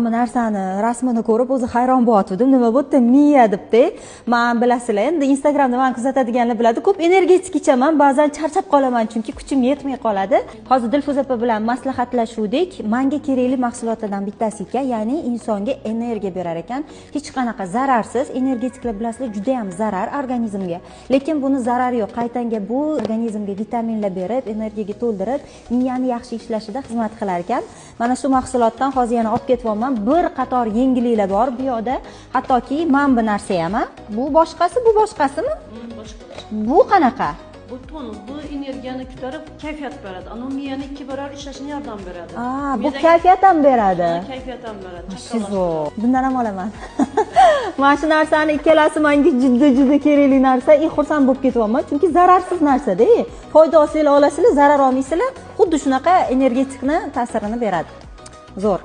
Bu narsani rasmini ko'rib o'zi hayron bo'layotgandim. Nima bo'pti? Miya debdi. Men bilasizlar, endi Instagramda men kuzatadiganlar biladi. Ko'p energetik ichaman, ba'zan charchab qolaman chunki kuchim yetmay qoladi. Hozir Dilfuza opa bilan maslahatlashuvdik. Menga kerakli mahsulotlardan bittasi ekan, ya'ni insonga energiya berar ekan. Hech qanaqa zararsiz. Energetiklar bilasizlar, juda ham zarar organizmga. Lekin buni zarari yo'q. Qaytanga bu organizmga vitaminlar berib, energiyaga to'ldirib, miyani yaxshi ishlashida xizmat qilar ekan. Mana shu mahsulotdan hozir yana olib ketyapman. Bir qator yengilliklar bor bu yoqda. Hattoki men bu narsa ham. Bu boshqasi, bu boshqasimi? Boshqa. Bu qanaqa? Bu tonus, bu energiyani ko'tarib, kayfiyat beradi. Anomiyani 2 barobar ishlashini yordam beradi. Bu kayfiyat ham beradi. Kayfiyat ham beradi. Shizo. Bundan ham olaman. Mana shu narsani ikkalasi menga juda kerakli narsa. Xursand bo'lib ketyapman, chunki zararsiz narsa-da. Foyda olsanglar olasizlar, zarar olmaysizlar. Xuddi shunaqa energetikni ta'sirini beradi. Zo'r.